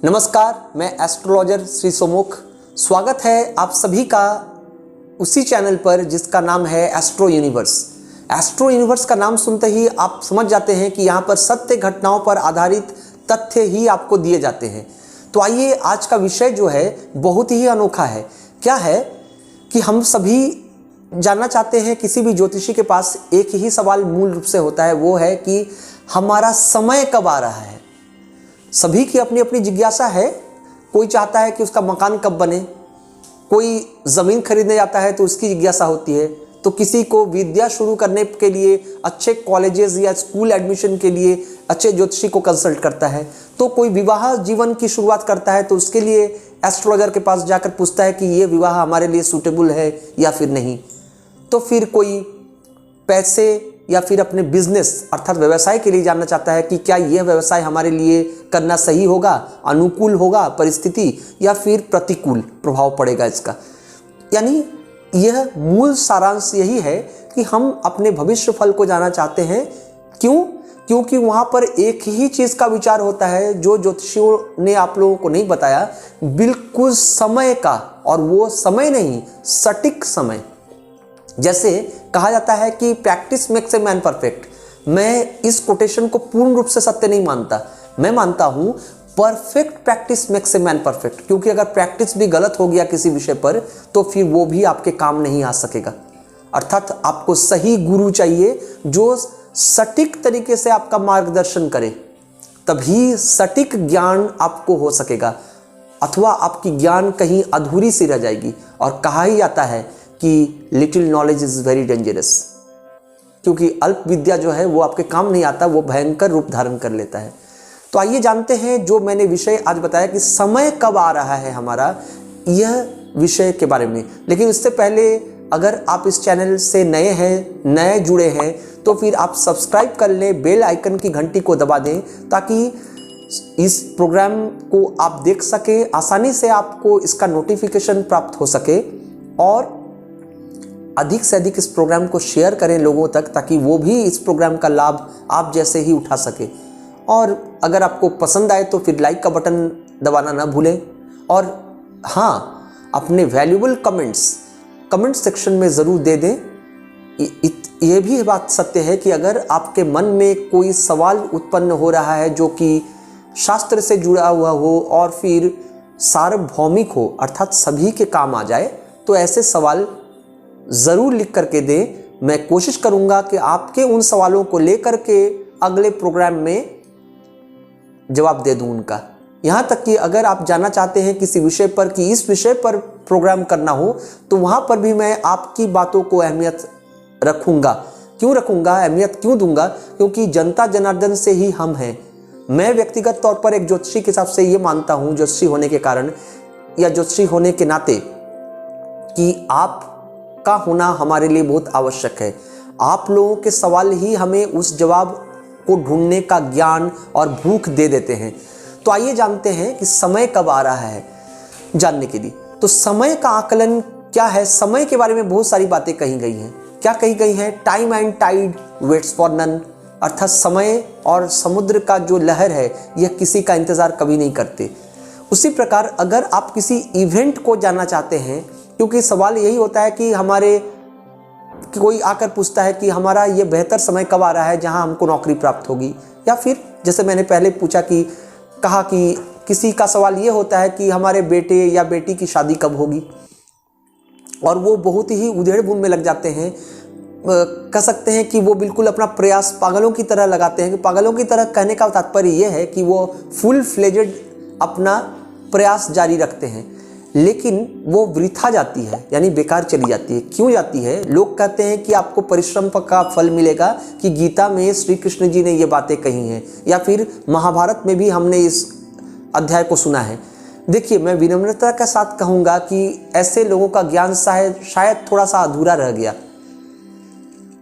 नमस्कार, मैं एस्ट्रोलॉजर श्री सोमुख। स्वागत है आप सभी का उसी चैनल पर जिसका नाम है एस्ट्रो यूनिवर्स। एस्ट्रो यूनिवर्स का नाम सुनते ही आप समझ जाते हैं कि यहाँ पर सत्य घटनाओं पर आधारित तथ्य ही आपको दिए जाते हैं। तो आइए, आज का विषय जो है बहुत ही अनोखा है। क्या है कि हम सभी जानना चाहते हैं, किसी भी ज्योतिषी के पास एक ही सवाल मूल रूप से होता है, वो है कि हमारा समय कब आ रहा है। सभी की अपनी अपनी जिज्ञासा है। कोई चाहता है कि उसका मकान कब बने, कोई ज़मीन खरीदने जाता है तो उसकी जिज्ञासा होती है, तो किसी को विद्या शुरू करने के लिए अच्छे कॉलेजेस या स्कूल एडमिशन के लिए अच्छे ज्योतिषी को कंसल्ट करता है, तो कोई विवाह जीवन की शुरुआत करता है तो उसके लिए एस्ट्रोलॉजर के पास जाकर पूछता है कि ये विवाह हमारे लिए सूटेबल है या फिर नहीं। तो फिर कोई पैसे या फिर अपने बिजनेस अर्थात व्यवसाय के लिए जानना चाहता है कि क्या यह व्यवसाय हमारे लिए करना सही होगा, अनुकूल होगा परिस्थिति, या फिर प्रतिकूल प्रभाव पड़ेगा इसका। यानी यह मूल सारांश यही है कि हम अपने भविष्य फल को जानना चाहते हैं। क्यों? क्योंकि वहाँ पर एक ही चीज़ का विचार होता है जो ज्योतिषियों ने आप लोगों को नहीं बताया, बिल्कुल समय का। और वो समय नहीं, सटीक समय। जैसे कहा जाता है कि practice makes a man perfect. मैं इस कोटेशन को पूर्ण रूप से सत्य नहीं मानता। मैं मानता हूं perfect practice makes a man perfect, क्योंकि अगर प्रैक्टिस भी गलत हो गया किसी विषय पर तो फिर वो भी आपके काम नहीं आ सकेगा। अर्थात आपको सही गुरु चाहिए जो सटीक तरीके से आपका मार्गदर्शन करे, तभी सटीक ज्ञान आपको हो सकेगा, अथवा आपकी ज्ञान कहीं अधूरी सी रह जाएगी। और कहा ही जाता है कि little knowledge is very dangerous, क्योंकि अल्प विद्या जो है वो आपके काम नहीं आता, वो भयंकर रूप धारण कर लेता है। तो आइए जानते हैं जो मैंने विषय आज बताया कि समय कब आ रहा है हमारा, यह विषय के बारे में। लेकिन इससे पहले अगर आप इस चैनल से नए जुड़े हैं तो फिर आप सब्सक्राइब कर लें, बेल आइकन की घंटी को दबा दें, ताकि इस प्रोग्राम को आप देख सकें, आसानी से आपको इसका नोटिफिकेशन प्राप्त हो सके। और अधिक से अधिक इस प्रोग्राम को शेयर करें लोगों तक, ताकि वो भी इस प्रोग्राम का लाभ आप जैसे ही उठा सके। और अगर आपको पसंद आए तो फिर लाइक का बटन दबाना ना भूलें। और हाँ, अपने वैल्यूबल कमेंट सेक्शन में ज़रूर दे दें। ये भी बात सत्य है कि अगर आपके मन में कोई सवाल उत्पन्न हो रहा है जो कि शास्त्र से जुड़ा हुआ हो और फिर सार्वभौमिक हो, अर्थात सभी के काम आ जाए, तो ऐसे सवाल ज़रूर लिख करके दें। मैं कोशिश करूंगा कि आपके उन सवालों को लेकर के अगले प्रोग्राम में जवाब दे दूं उनका। यहाँ तक कि अगर आप जानना चाहते हैं किसी विषय पर कि इस विषय पर प्रोग्राम करना हो, तो वहाँ पर भी मैं आपकी बातों को अहमियत रखूँगा। क्यों रखूँगा, अहमियत क्यों दूंगा? क्योंकि जनता जनार्दन से ही हम हैं। मैं व्यक्तिगत तौर पर एक ज्योतिषी के हिसाब से ये मानता हूँ, ज्योतिषी होने के कारण या ज्योतिषी होने के नाते, कि आप का होना हमारे लिए बहुत आवश्यक है। आप लोगों के सवाल ही हमें उस जवाब को ढूंढने का ज्ञान और भूख दे देते हैं। तो आइए जानते हैं कि समय कब आ रहा है जानने के लिए। तो समय का आकलन क्या है? समय के बारे में बहुत सारी बातें कही गई हैं। क्या कही गई हैं? Time and tide waits for none, अर्थात समय और समुद्र का जो लहर है यह किसी का इंतजार कभी नहीं करते। उसी प्रकार अगर आप किसी इवेंट को जानना चाहते हैं, क्योंकि सवाल यही होता है कि कोई आकर पूछता है कि हमारा ये बेहतर समय कब आ रहा है जहां हमको नौकरी प्राप्त होगी, या फिर जैसे मैंने पहले कहा कि किसी का सवाल ये होता है कि हमारे बेटे या बेटी की शादी कब होगी, और वो बहुत ही उधेड़ बुन में लग जाते हैं। कह सकते हैं कि वो बिल्कुल अपना प्रयास पागलों की तरह लगाते हैं। कि पागलों की तरह कहने का तात्पर्य ये है कि वो फुल फ्लेजेड अपना प्रयास जारी रखते हैं, लेकिन वो वृथा जाती है, यानी बेकार चली जाती है। क्यों जाती है? लोग कहते हैं कि आपको परिश्रम का फल मिलेगा, कि गीता में श्री कृष्ण जी ने ये बातें कही हैं, या फिर महाभारत में भी हमने इस अध्याय को सुना है। देखिए, मैं विनम्रता के साथ कहूँगा कि ऐसे लोगों का ज्ञान शायद थोड़ा सा अधूरा रह गया।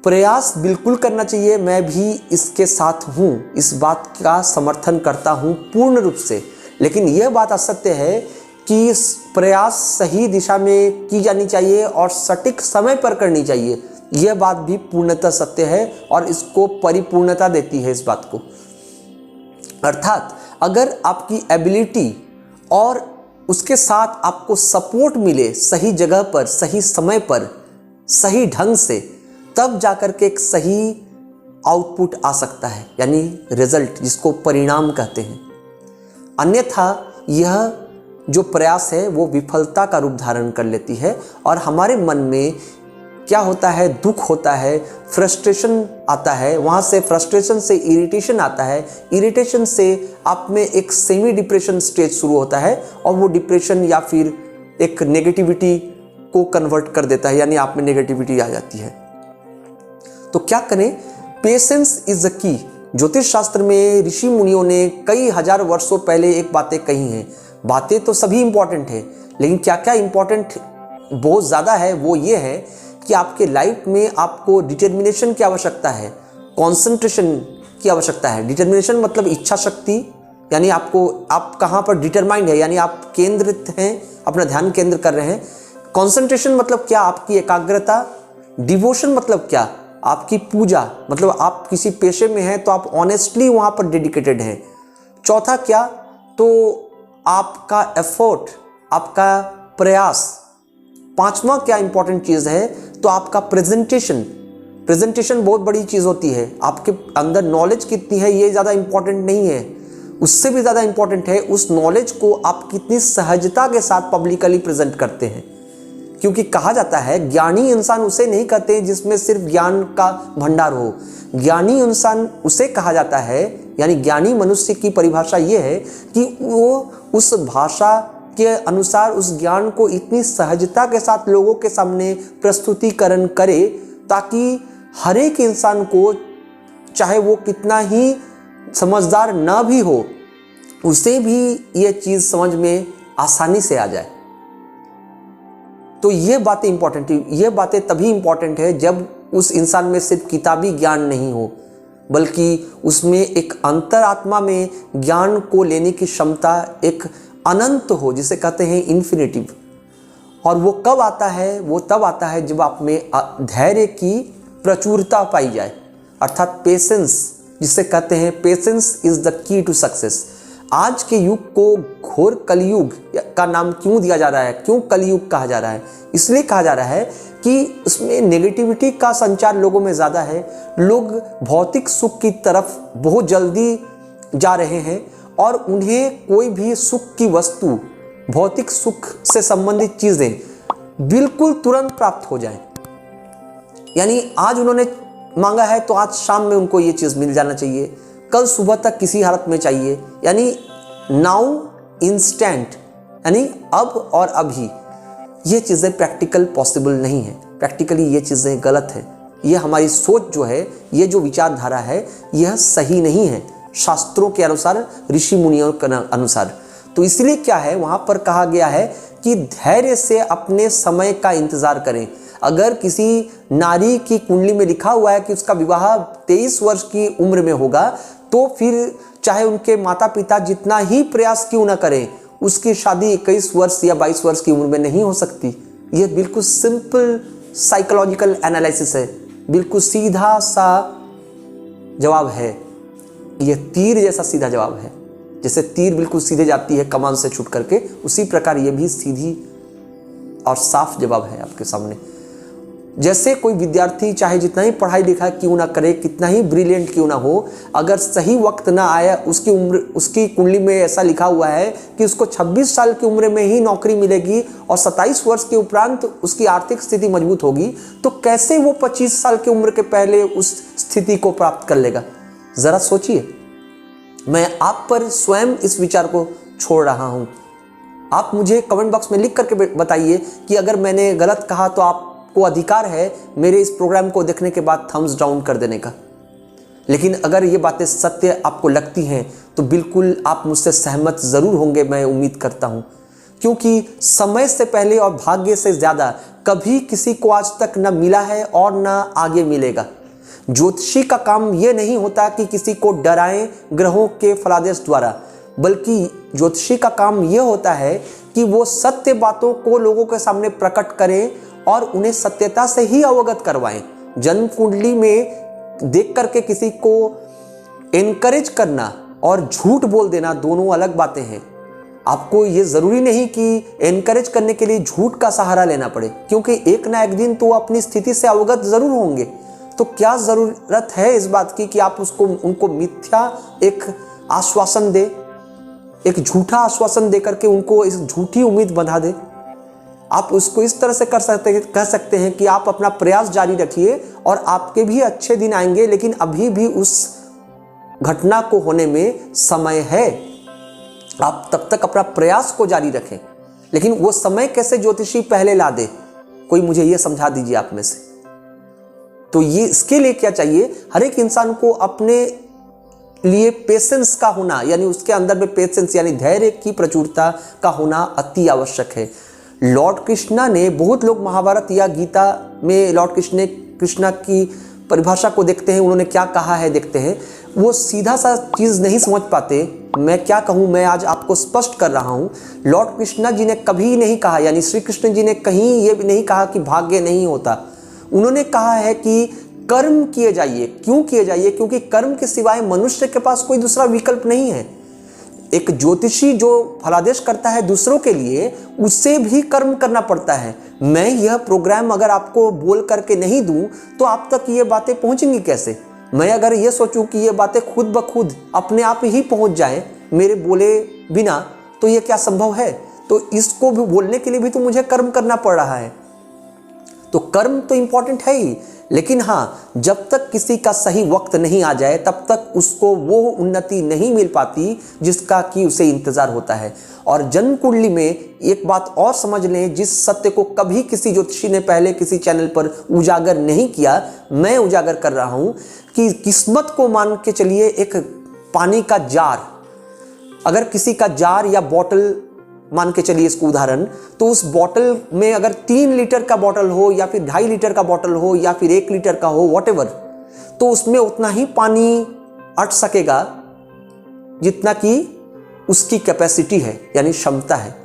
प्रयास बिल्कुल करना चाहिए, मैं भी इसके साथ हूँ, इस बात का समर्थन करता हूँ पूर्ण रूप से। लेकिन यह बात असत्य है कि प्रयास सही दिशा में की जानी चाहिए और सटीक समय पर करनी चाहिए। यह बात भी पूर्णतः सत्य है और इसको परिपूर्णता देती है इस बात को। अर्थात अगर आपकी एबिलिटी और उसके साथ आपको सपोर्ट मिले सही जगह पर, सही समय पर, सही ढंग से, तब जाकर के एक सही आउटपुट आ सकता है, यानी रिजल्ट, जिसको परिणाम कहते हैं। अन्यथा यह जो प्रयास है वो विफलता का रूप धारण कर लेती है और हमारे मन में क्या होता है, दुख होता है, फ्रस्ट्रेशन आता है, वहाँ से फ्रस्ट्रेशन से इरिटेशन आता है, इरिटेशन से आप में एक सेमी डिप्रेशन स्टेज शुरू होता है और वो डिप्रेशन या फिर एक नेगेटिविटी को कन्वर्ट कर देता है, यानी आप में नेगेटिविटी आ जाती है। तो क्या करें? पेशेंस इज द की। ज्योतिष शास्त्र में ऋषि मुनियों ने कई हजार वर्षों पहले एक बातें कही हैं। बातें तो सभी इंपॉर्टेंट है, लेकिन क्या क्या इंपॉर्टेंट बहुत ज़्यादा है वो ये है कि आपके लाइफ में आपको डिटर्मिनेशन की आवश्यकता है, कंसंट्रेशन की आवश्यकता है। डिटर्मिनेशन मतलब इच्छा शक्ति, यानी आप कहाँ पर डिटरमाइंड है, यानी आप केंद्रित हैं, अपना ध्यान केंद्र कर रहे हैं। कंसंट्रेशन मतलब क्या? आपकी एकाग्रता। डिवोशन मतलब क्या? आपकी पूजा, मतलब आप किसी पेशे में हैं तो आप ऑनेस्टली वहाँ पर डेडिकेटेड हैं। चौथा क्या? तो आपका एफर्ट, आपका प्रयास। पांचवा क्या इंपॉर्टेंट चीज़ है? तो आपका प्रेजेंटेशन। प्रेजेंटेशन बहुत बड़ी चीज़ होती है। आपके अंदर नॉलेज कितनी है ये ज़्यादा इंपॉर्टेंट नहीं है, उससे भी ज़्यादा इंपॉर्टेंट है उस नॉलेज को आप कितनी सहजता के साथ पब्लिकली प्रेजेंट करते हैं। क्योंकि कहा जाता है ज्ञानी इंसान उसे नहीं कहते जिसमें सिर्फ ज्ञान का भंडार हो। ज्ञानी इंसान उसे कहा जाता है, यानी ज्ञानी मनुष्य की परिभाषा ये है कि वो उस भाषा के अनुसार उस ज्ञान को इतनी सहजता के साथ लोगों के सामने प्रस्तुतिकरण करे ताकि हर एक इंसान को, चाहे वो कितना ही समझदार ना भी हो, उसे भी ये चीज़ समझ में आसानी से आ जाए। तो ये बातें इंपॉर्टेंट है। ये बातें तभी इंपॉर्टेंट है जब उस इंसान में सिर्फ किताबी ज्ञान नहीं हो, बल्कि उसमें एक अंतरात्मा में ज्ञान को लेने की क्षमता एक अनंत हो, जिसे कहते हैं इन्फिनिटिव। और वो कब आता है? वो तब आता है जब आप में धैर्य की प्रचुरता पाई जाए, अर्थात पेशेंस, जिसे कहते हैं patience is the key to success. आज के युग को घोर कलयुग का नाम क्यों दिया जा रहा है? क्यों कलयुग कहा जा रहा है? इसलिए कहा जा रहा है कि उसमें नेगेटिविटी का संचार लोगों में ज़्यादा है। लोग भौतिक सुख की तरफ बहुत जल्दी जा रहे हैं और उन्हें कोई भी सुख की वस्तु, भौतिक सुख से संबंधित चीज़ें बिल्कुल तुरंत प्राप्त हो जाए। यानी आज उन्होंने मांगा है तो आज शाम में उनको ये चीज़ मिल जाना चाहिए, कल सुबह तक किसी हालत में चाहिए, यानी नाउ इंस्टेंट, यानी अब और अभी। ये चीज़ें प्रैक्टिकल पॉसिबल नहीं है, प्रैक्टिकली ये चीज़ें गलत है। ये हमारी सोच जो है, ये जो विचारधारा है, यह सही नहीं है शास्त्रों के अनुसार, ऋषि मुनियों के अनुसार। तो इसलिए क्या है, वहाँ पर कहा गया है कि धैर्य से अपने समय का इंतज़ार करें। अगर किसी नारी की कुंडली में लिखा हुआ है कि उसका विवाह 23 वर्ष की उम्र में होगा, तो फिर चाहे उनके माता पिता जितना ही प्रयास क्यों ना करें, उसकी शादी 21 वर्ष या 22 वर्ष की उम्र में नहीं हो सकती। यह बिल्कुल सिंपल साइकोलॉजिकल एनालिसिस है, बिल्कुल सीधा सा जवाब है। यह तीर जैसा सीधा जवाब है। जैसे तीर बिल्कुल सीधे जाती है कमान से छूट करके, उसी प्रकार ये भी सीधी और साफ जवाब है आपके सामने। जैसे कोई विद्यार्थी चाहे जितना ही पढ़ाई लिखाई क्यों ना करे, कितना ही ब्रिलियंट क्यों ना हो, अगर सही वक्त ना आया, उसकी उम्र, उसकी कुंडली में ऐसा लिखा हुआ है कि उसको 26 साल की उम्र में ही नौकरी मिलेगी और 27 वर्ष के उपरांत उसकी आर्थिक स्थिति मजबूत होगी, तो कैसे वो 25 साल की उम्र के पहले उस स्थिति को प्राप्त कर लेगा? ज़रा सोचिए। मैं आप पर स्वयं इस विचार को छोड़ रहा हूँ। आप मुझे कमेंट बॉक्स में लिख करके बताइए कि अगर मैंने गलत कहा तो आपको अधिकार है मेरे इस प्रोग्राम को देखने के बाद थम्स डाउन कर देने का। लेकिन अगर ये बातें सत्य आपको लगती हैं तो बिल्कुल आप मुझसे सहमत ज़रूर होंगे, मैं उम्मीद करता हूँ। क्योंकि समय से पहले और भाग्य से ज़्यादा कभी किसी को आज तक न मिला है और न आगे मिलेगा। ज्योतिषी का काम ये नहीं होता कि किसी को डराएं ग्रहों के फलादेश द्वारा, बल्कि ज्योतिषी का काम ये होता है कि वो सत्य बातों को लोगों के सामने प्रकट करें और उन्हें सत्यता से ही अवगत करवाएं। जन्म कुंडली में देख करके किसी को एनकरेज करना और झूठ बोल देना दोनों अलग बातें हैं। आपको ये ज़रूरी नहीं कि एनकरेज करने के लिए झूठ का सहारा लेना पड़े, क्योंकि एक ना एक दिन तो अपनी स्थिति से अवगत ज़रूर होंगे। तो क्या ज़रूरत है इस बात की कि आप उनको मिथ्या एक आश्वासन दे, एक झूठा आश्वासन दे करके उनको इस झूठी उम्मीद बंधा दे। आप उसको इस तरह से कह सकते हैं कि आप अपना प्रयास जारी रखिए और आपके भी अच्छे दिन आएंगे, लेकिन अभी भी उस घटना को होने में समय है। आप तब तक अपना प्रयास को जारी रखें, लेकिन वो समय कैसे ज्योतिषी पहले ला दे, कोई मुझे ये समझा दीजिए आप में से। तो ये इसके लिए क्या चाहिए, हर एक इंसान को अपने लिए पेशेंस का होना, यानी उसके अंदर में पेशेंस यानी धैर्य की प्रचुरता का होना अति आवश्यक है। लॉर्ड कृष्णा ने, बहुत लोग महाभारत या गीता में लॉर्ड कृष्णा की परिभाषा को देखते हैं, उन्होंने क्या कहा है देखते हैं, वो सीधा सा चीज़ नहीं समझ पाते। मैं क्या कहूँ, मैं आज आपको स्पष्ट कर रहा हूँ। लॉर्ड कृष्णा जी ने कभी नहीं कहा, यानी श्री कृष्ण जी ने कहीं ये भी नहीं कहा कि भाग्य नहीं होता। उन्होंने कहा है कि कर्म किए जाइए। क्यों किए जाइए? क्योंकि कर्म के सिवाय मनुष्य के पास कोई दूसरा विकल्प नहीं है। एक ज्योतिषी जो फलादेश करता है दूसरों के लिए, उसे भी कर्म करना पड़ता है। मैं यह प्रोग्राम अगर आपको बोल करके नहीं दूं तो आप तक ये बातें पहुंचेंगी कैसे? मैं अगर ये सोचूं कि ये बातें खुद ब खुद अपने आप ही पहुंच जाएं मेरे बोले बिना, तो ये क्या संभव है? तो इसको भी बोलने के लिए भी तो मुझे कर्म करना पड़ रहा है। तो कर्म तो इंपॉर्टेंट है ही, लेकिन हाँ, जब तक किसी का सही वक्त नहीं आ जाए तब तक उसको वो उन्नति नहीं मिल पाती जिसका कि उसे इंतजार होता है। और जन्म कुंडली में एक बात और समझ लें, जिस सत्य को कभी किसी ज्योतिषी ने पहले किसी चैनल पर उजागर नहीं किया, मैं उजागर कर रहा हूं कि किस्मत को मान के चलिए। एक पानी का जार, अगर किसी का जार या बॉटल मान के चलिए इसको उदाहरण, तो उस बॉटल में अगर 3 लीटर का बॉटल हो या फिर 2.5 लीटर का बॉटल हो या फिर 1 लीटर का हो, वॉटेवर, तो उसमें उतना ही पानी अट सकेगा जितना कि उसकी कैपेसिटी है, यानी क्षमता है।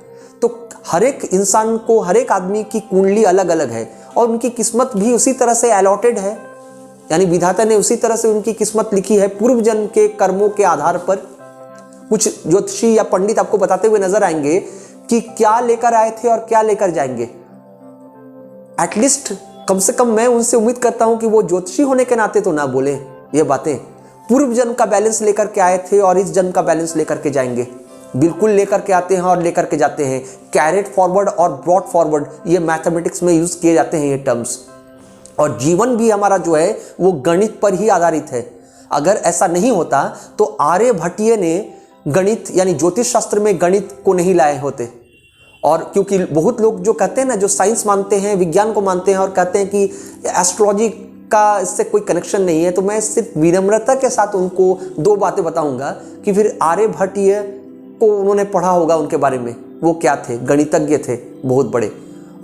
तो हर एक इंसान को, हर एक आदमी की कुंडली अलग अलग है और उनकी किस्मत भी उसी तरह से अलॉटेड है, यानी विधाता ने उसी तरह से उनकी किस्मत लिखी है पूर्व जन्म के कर्मों के आधार पर। कुछ ज्योतिषी या पंडित आपको बताते हुए नजर आएंगे कि क्या लेकर आए थे और क्या लेकर जाएंगे। एटलीस्ट कम से कम मैं उनसे उम्मीद करता हूं कि वो ज्योतिषी होने के नाते तो ना बोले ये बातें। पूर्व जन्म का बैलेंस लेकर के आए थे और इस जन्म का बैलेंस लेकर के जाएंगे। बिल्कुल लेकर के आते हैं और लेकर के जाते हैं। कैरेट फॉरवर्ड और ब्रॉड फॉरवर्ड, ये मैथमेटिक्स में यूज किए जाते हैं ये टर्म्स। और जीवन भी हमारा जो है वो गणित पर ही आधारित है। अगर ऐसा नहीं होता तो आर्यभट्टीय ने गणित यानी ज्योतिष शास्त्र में गणित को नहीं लाए होते। और क्योंकि बहुत लोग जो कहते हैं ना, जो साइंस मानते हैं, विज्ञान को मानते हैं और कहते हैं कि एस्ट्रोलॉजी का इससे कोई कनेक्शन नहीं है, तो मैं सिर्फ विनम्रता के साथ उनको 2 बातें बताऊंगा कि फिर आर्यभट्टीय को उन्होंने पढ़ा होगा, उनके बारे में वो क्या थे, गणितज्ञ थे बहुत बड़े।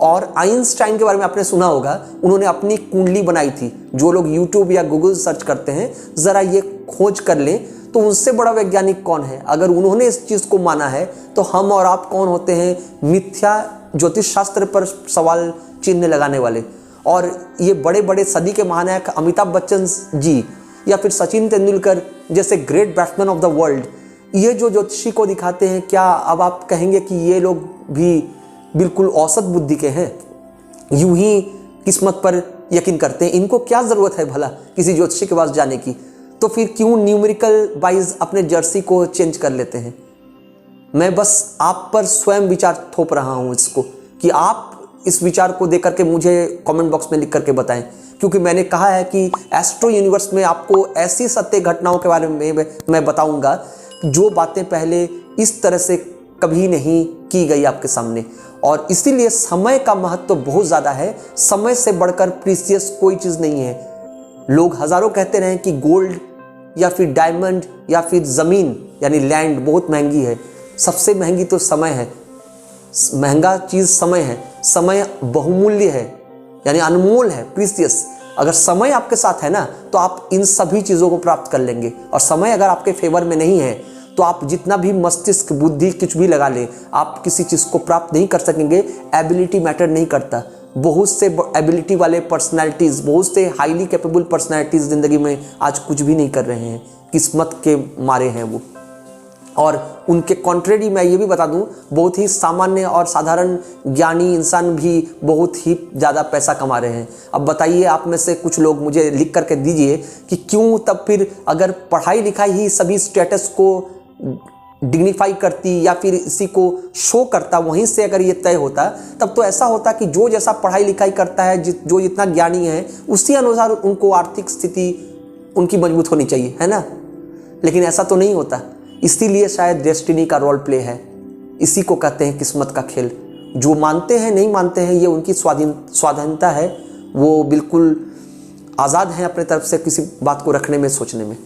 और आइंस्टाइन के बारे में आपने सुना होगा, उन्होंने अपनी कुंडली बनाई थी। जो लोग यूट्यूब या गूगल सर्च करते हैं, ज़रा ये खोज कर लें तो उनसे बड़ा वैज्ञानिक कौन है। अगर उन्होंने इस चीज़ को माना है तो हम और आप कौन होते हैं मिथ्या ज्योतिष शास्त्र पर सवाल चिन्ह लगाने वाले। और ये बड़े बड़े सदी के महानायक अमिताभ बच्चन जी या फिर सचिन तेंदुलकर जैसे great batsman of the world, ये जो ज्योतिषी को दिखाते हैं, क्या अब आप कहेंगे कि ये लोग भी बिल्कुल औसत बुद्धि के हैं, यूं ही किस्मत पर यकीन करते हैं? इनको क्या ज़रूरत है भला किसी ज्योतिषी के पास जाने की? तो फिर क्यों न्यूमेरिकल वाइज अपने जर्सी को चेंज कर लेते हैं? मैं बस आप पर स्वयं विचार थोप रहा हूं इसको, कि आप इस विचार को देकर के मुझे कमेंट बॉक्स में लिख करके बताएं। क्योंकि मैंने कहा है कि एस्ट्रो यूनिवर्स में आपको ऐसी सत्य घटनाओं के बारे में मैं बताऊंगा जो बातें पहले इस तरह से कभी नहीं की गई आपके सामने। और इसीलिए समय का महत्व तो बहुत ज़्यादा है। समय से बढ़कर प्रीसियस कोई चीज़ नहीं है। लोग हज़ारों कहते रहे कि गोल्ड या फिर डायमंड या फिर ज़मीन यानी लैंड बहुत महंगी है। सबसे महंगी तो समय है। महंगा चीज़ समय है। समय बहुमूल्य है, यानी अनमोल है, प्रीसियस। अगर समय आपके साथ है ना, तो आप इन सभी चीज़ों को प्राप्त कर लेंगे। और समय अगर आपके फेवर में नहीं है तो आप जितना भी मस्तिष्क बुद्धि कुछ भी लगा लें, आप किसी चीज़ को प्राप्त नहीं कर सकेंगे। एबिलिटी मैटर नहीं करता। बहुत से एबिलिटी वाले पर्सनैलिटीज़, बहुत से हाईली कैपेबल पर्सनैलिटीज़ ज़िंदगी में आज कुछ भी नहीं कर रहे हैं, किस्मत के मारे हैं वो। और उनके कॉन्ट्रेरी मैं ये भी बता दूं, बहुत ही सामान्य और साधारण ज्ञानी इंसान भी बहुत ही ज़्यादा पैसा कमा रहे हैं। अब बताइए आप में से कुछ लोग मुझे लिख करके दीजिए कि क्यों तब फिर अगर पढ़ाई लिखाई ही सभी स्टेटस को डिग्निफाई करती या फिर इसी को शो करता, वहीं से अगर ये तय होता तब तो ऐसा होता कि जो जैसा पढ़ाई लिखाई करता है, जो जितना ज्ञानी है उसी अनुसार उनको आर्थिक स्थिति उनकी मजबूत होनी चाहिए, है ना। लेकिन ऐसा तो नहीं होता, इसीलिए शायद डेस्टिनी का रोल प्ले है। इसी को कहते हैं किस्मत का खेल। जो मानते हैं नहीं मानते हैं ये उनकी स्वाधीनता है, वो बिल्कुल आज़ाद हैं अपने तरफ से किसी बात को रखने में, सोचने में।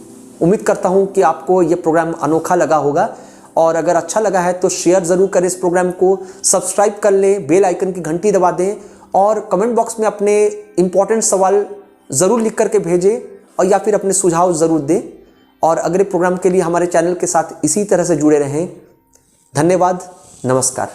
उम्मीद करता हूँ कि आपको ये प्रोग्राम अनोखा लगा होगा, और अगर अच्छा लगा है तो शेयर ज़रूर करें इस प्रोग्राम को, सब्सक्राइब कर लें, बेल आइकन की घंटी दबा दें और कमेंट बॉक्स में अपने इम्पोर्टेंट सवाल ज़रूर लिख करके भेजें और या फिर अपने सुझाव ज़रूर दें। और अगले प्रोग्राम के लिए हमारे चैनल के साथ इसी तरह से जुड़े रहें। धन्यवाद, नमस्कार।